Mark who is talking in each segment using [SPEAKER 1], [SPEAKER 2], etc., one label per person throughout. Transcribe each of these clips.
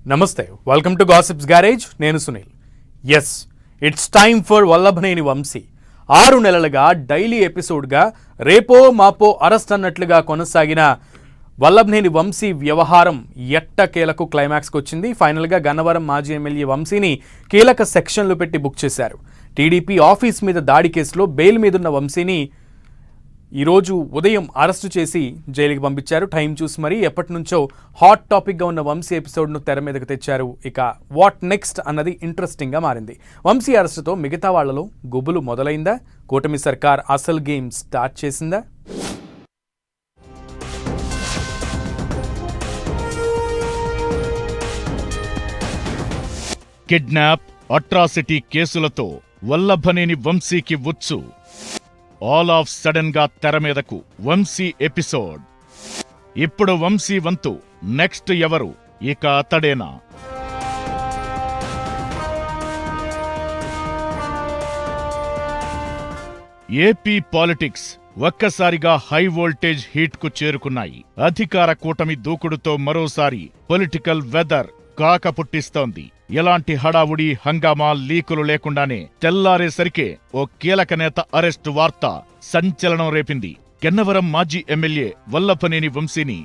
[SPEAKER 1] నమస్తే, welcome to gossips garage. నేను Sunil. Yes, it's time for Vallabhaneni Vamsi. 6 నెలలుగా డైలీ ఎపిసోడ్గా రేపో మాపో అరెస్ట్ అన్నట్లుగా కొనసాగిన వల్లభనేని వంశీ వ్యవహారం ఎట్టకేలకు క్లైమాక్స్కి వచ్చింది. ఫైనల్గా గన్నవరం మాజీ ఎమ్మెల్యే వంశీని కీలక సెక్షన్లు పెట్టి బుక్ చేశారు. టీడీపీ ఆఫీస్ మీద దాడి కేసులో బెయిల్ మీదున్న వంశీని ఈరోజు ఉదయం అరెస్టు చేసి జైలుకి పంపించారు. టైం చూసి మరీ ఎప్పటి నుంచో హాట్ టాపిక్గా ఉన్న వంశీ ఎపిసోడ్ను తెర మీదకు తెచ్చారు. ఇక వాట్ నెక్స్ట్ అన్నది ఇంట్రెస్టింగ్గా మారింది. వంశీ అరెస్టుతో మిగతా వాళ్లలో గుబులు మొదలైందా? కూటమి సర్కార్ అసలు గేమ్ స్టార్ట్ చేసిందా?
[SPEAKER 2] కిడ్నాప్, అట్రాసిటీ కేసులతో వల్లభనేని వంశీకి ఉచ్చు. ఆల్ ఆఫ్ సడన్ గా తెర మీదకు వంశీ ఎపిసోడ్. ఇప్పుడు వంశీ వంతు. నెక్స్ట్ ఎవరు? ఇక అతడేనా? ఏపీ పాలిటిక్స్ ఒక్కసారిగా హై వోల్టేజ్ హీట్ కు చేరుకున్నాయి. అధికార కూటమి దూకుడుతో మరోసారి పొలిటికల్ వెదర్ కాక పుట్టిస్తోంది. ఎలాంటి హడావుడి, హంగామా, లీకులు లేకుండానే తెల్లారేసరికే ఓ కీలక నేత అరెస్టు వార్త సంచలనం రేపింది. గన్నవరం మాజీ ఎమ్మెల్యే వల్లభనేని వంశీని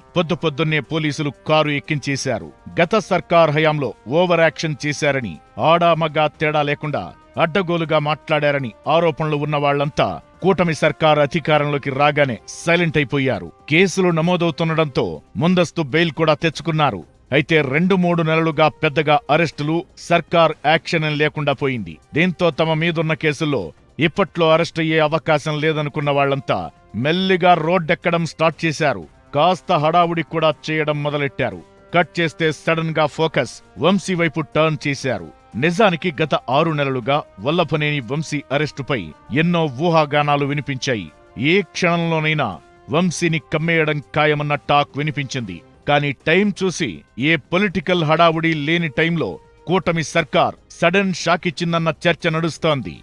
[SPEAKER 2] పొద్దున్నే పోలీసులు కారు ఎక్కించేశారు. గత సర్కార్ హయాంలో ఓవర్ యాక్షన్ చేశారని, ఆడామగా తేడా లేకుండా అడ్డగోలుగా మాట్లాడారని ఆరోపణలు ఉన్నవాళ్లంతా కూటమి సర్కార్ అధికారంలోకి రాగానే సైలెంట్ అయిపోయారు. కేసులు నమోదవుతుండటంతో ముందస్తు బెయిల్ కూడా తెచ్చుకున్నారు. అయితే 2-3 నెలలుగా పెద్దగా అరెస్టులు, సర్కార్ యాక్షన్ లేకుండా పోయింది. దీంతో తమ మీదున్న కేసుల్లో ఇప్పట్లో అరెస్ట్ అయ్యే అవకాశం లేదనుకున్న వాళ్లంతా మెల్లిగా రోడ్డెక్కడం స్టార్ట్ చేశారు. కాస్త హడావుడి కూడా చేయడం మొదలెట్టారు. కట్ చేస్తే సడన్ గా ఫోకస్ వంశీ వైపు టర్న్ చేశారు. నిజానికి గత 6 నెలలుగా వల్లభనేని వంశీ అరెస్టుపై ఎన్నో ఊహాగానాలు వినిపించాయి. ఏ క్షణంలోనైనా వంశీని కమ్మేయడం ఖాయమన్న టాక్ వినిపించింది. కానీ టైం చూసి ఏ పొలిటికల్ హడావుడి లేని టైంలో కూటమి సర్కార్ సడన్ షాక్ ఇచ్చిందన్న చర్చ నడుస్తోంది.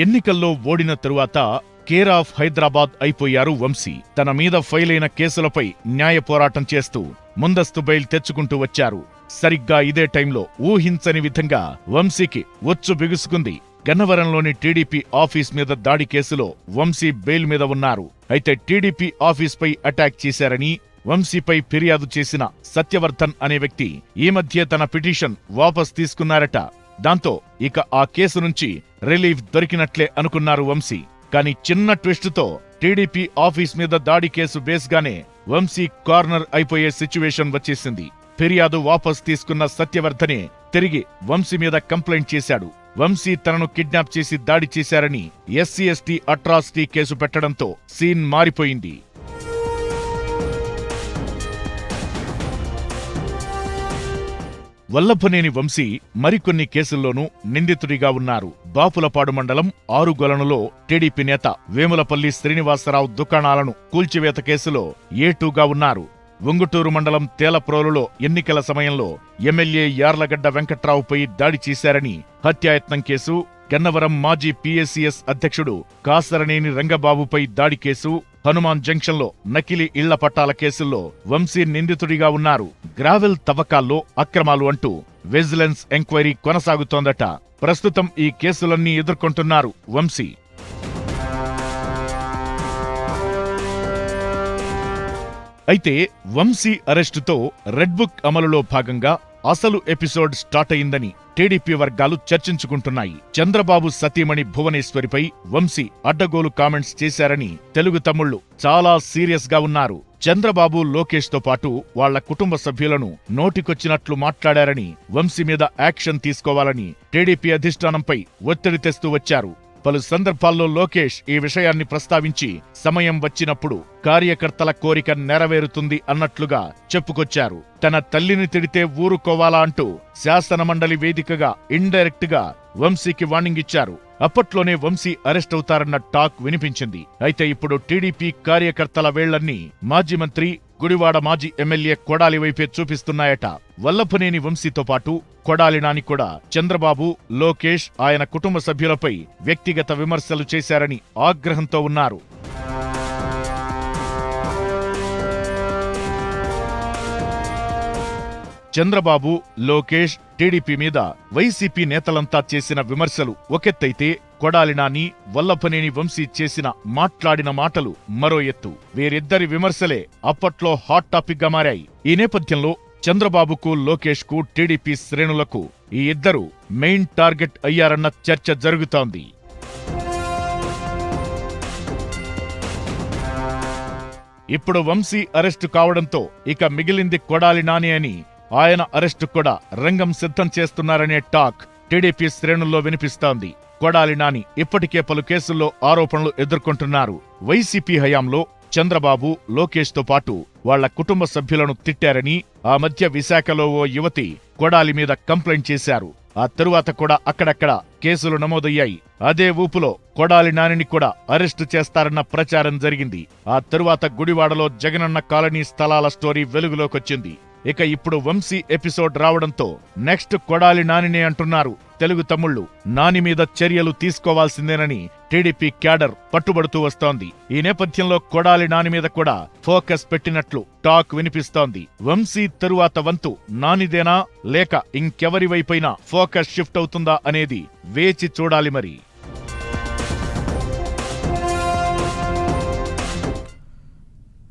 [SPEAKER 2] ఎన్నికల్లో ఓడిన తరువాత కేర్ ఆఫ్ హైదరాబాద్ అయిపోయారు వంశీ. తన మీద ఫైల్ అయిన కేసులపై న్యాయ పోరాటం చేస్తూ ముందస్తు బెయిల్ తెచ్చుకుంటూ వచ్చారు. సరిగ్గా ఇదే టైంలో ఊహించని విధంగా వంశీకి ఒచ్చు బిగుసుకుంది. గన్నవరంలోని టీడీపీ ఆఫీస్ మీద దాడి కేసులో వంశీ బెయిల్ మీద ఉన్నారు. అయితే టీడీపీ ఆఫీస్పై అటాక్ చేశారని వంశీపై ఫిర్యాదు చేసిన సత్యవర్ధన్ అనే వ్యక్తి ఈ మధ్య తన పిటిషన్ వాపస్ తీసుకున్నారట. దాంతో ఇక ఆ కేసు నుంచి రిలీఫ్ దొరికినట్లే అనుకున్నారు వంశీ. కానీ చిన్న ట్విస్టుతో టీడీపీ ఆఫీస్ మీద దాడి కేసు బేస్గానే వంశీ కార్నర్ అయిపోయే సిచ్యువేషన్ వచ్చేసింది. ఫిర్యాదు వాపస్ తీసుకున్న సత్యవర్ధనే తిరిగి వంశీ మీద కంప్లైంట్ చేశాడు. వంశీ తనను కిడ్నాప్ చేసి దాడి చేశారని SC/ST అట్రాసిటీ కేసు పెట్టడంతో సీన్ మారిపోయింది. వల్లభనేని వంశీ మరికొన్ని కేసుల్లోనూ నిందితుడిగా ఉన్నారు. బాపులపాడు మండలం ఆరుగొలనులో టీడీపీ నేత వేములపల్లి శ్రీనివాసరావు దుకాణాలను కూల్చివేత కేసులో A2గా ఉన్నారు. ఉంగుటూరు మండలం తేలప్రోలులో ఎన్నికల సమయంలో ఎమ్మెల్యే యార్లగడ్డ వెంకట్రావుపై దాడి చేశారని హత్యాయత్నం కేసు, గన్నవరం మాజీ PSCS అధ్యక్షుడు కాసరనేని రంగబాబుపై దాడి కేసు, హనుమాన్ జంక్షన్లో నకిలీ ఇళ్ల పట్టాల కేసుల్లో వంశీ నిందితుడిగా ఉన్నారు. గ్రావెల్ తవ్వకాల్లో అక్రమాలు అంటూ విజిలెన్స్ ఎంక్వైరీ కొనసాగుతోందట. ప్రస్తుతం ఈ కేసులన్నీ ఎదుర్కొంటున్నారు వంశీ. అయితే వంశీ అరెస్టుతో రెడ్ బుక్ అమలులో భాగంగా అసలు ఎపిసోడ్ స్టార్ట్ అయిందని టీడీపీ వర్గాలు చర్చించుకుంటున్నాయి. చంద్రబాబు సతీమణి భువనేశ్వరిపై వంశీ అడ్డగోలు కామెంట్స్ చేశారని తెలుగు తమ్ముళ్లు చాలా సీరియస్ గా ఉన్నారు. చంద్రబాబు, లోకేష్ తో పాటు వాళ్ల కుటుంబ సభ్యులను నోటికొచ్చినట్లు మాట్లాడారని, వంశీ మీద యాక్షన్ తీసుకోవాలని టీడీపీ అధిష్టానంపై ఒత్తిడి తెస్తూ వచ్చారు. పలు సందర్భాల్లో లోకేష్ ఈ విషయాన్ని ప్రస్తావించి సమయం వచ్చినప్పుడు కార్యకర్తల కోరిక నెరవేరుతుంది అన్నట్లుగా చెప్పుకొచ్చారు. తన తల్లిని తిడితే ఊరుకోవాలా అంటూ శాసనమండలి వేదికగా ఇండైరెక్ట్ గా వంశీకి వార్నింగ్ ఇచ్చారు. అప్పట్లోనే వంశీ అరెస్ట్ అవుతారన్న టాక్ వినిపించింది. అయితే ఇప్పుడు టీడీపీ కార్యకర్తల వేళ్లన్నీ మాజీ మంత్రి, గుడివాడ మాజీ ఎమ్మెల్యే కొడాలి వైపే చూపిస్తున్నాయట. వల్లభనేని వంశీతో పాటు కొడాలి నాని కూడా చంద్రబాబు, లోకేష్, ఆయన కుటుంబ సభ్యులపై వ్యక్తిగత విమర్శలు చేశారని ఆగ్రహంతో ఉన్నారు. చంద్రబాబు, లోకేష్, టీడీపీ మీద వైసీపీ నేతలంతా చేసిన విమర్శలు ఒకెత్తైతే కొడాలి నాని, వల్లభనేని వంశీ మాట్లాడిన మాటలు మరో ఎత్తు. వీరిద్దరి విమర్శలే అప్పట్లో హాట్ టాపిక్ గా మారాయి. ఈ నేపథ్యంలో చంద్రబాబుకు, లోకేష్ కు, టీడీపీ శ్రేణులకు ఈ ఇద్దరు మెయిన్ టార్గెట్ అయ్యారన్న చర్చ జరుగుతోంది. ఇప్పుడు వంశీ అరెస్టు కావడంతో ఇక మిగిలింది కొడాలి నాని అని ఆయన అరెస్టు కూడా రంగం సిద్ధం చేస్తున్నారనే టాక్ టీడీపీ శ్రేణుల్లో వినిపిస్తోంది. కొడాలి నాని ఇప్పటికే పలు కేసుల్లో ఆరోపణలు ఎదుర్కొంటున్నారు. వైసీపీ హయాంలో చంద్రబాబు, లోకేష్ తో పాటు వాళ్ల కుటుంబ సభ్యులను తిట్టారని ఆ మధ్య విశాఖలో ఓ యువతి కొడాలి మీద కంప్లైంట్ చేశారు. ఆ తరువాత కూడా అక్కడక్కడ కేసులు నమోదయ్యాయి. అదే ఊపులో కొడాలి నానిని కూడా అరెస్టు చేస్తారన్న ప్రచారం జరిగింది. ఆ తరువాత గుడివాడలో జగనన్న కాలనీ స్థలాల స్టోరీ వెలుగులోకొచ్చింది. ఇక ఇప్పుడు వంశీ ఎపిసోడ్ రావడంతో నెక్స్ట్ కొడాలి నానినే అంటున్నారు తెలుగు తమ్ముళ్లు. నాని మీద చర్యలు తీసుకోవాల్సిందేనని టీడీపీ క్యాడర్ పట్టుబడుతూ వస్తోంది. ఈ నేపథ్యంలో కొడాలి నాని మీద కూడా ఫోకస్ పెట్టినట్లు టాక్ వినిపిస్తోంది. వంశీ తరువాత వంతు నానిదేనా లేక ఇంకెవరి వైపైనా ఫోకస్ షిఫ్ట్ అవుతుందా అనేది వేచి చూడాలి మరి.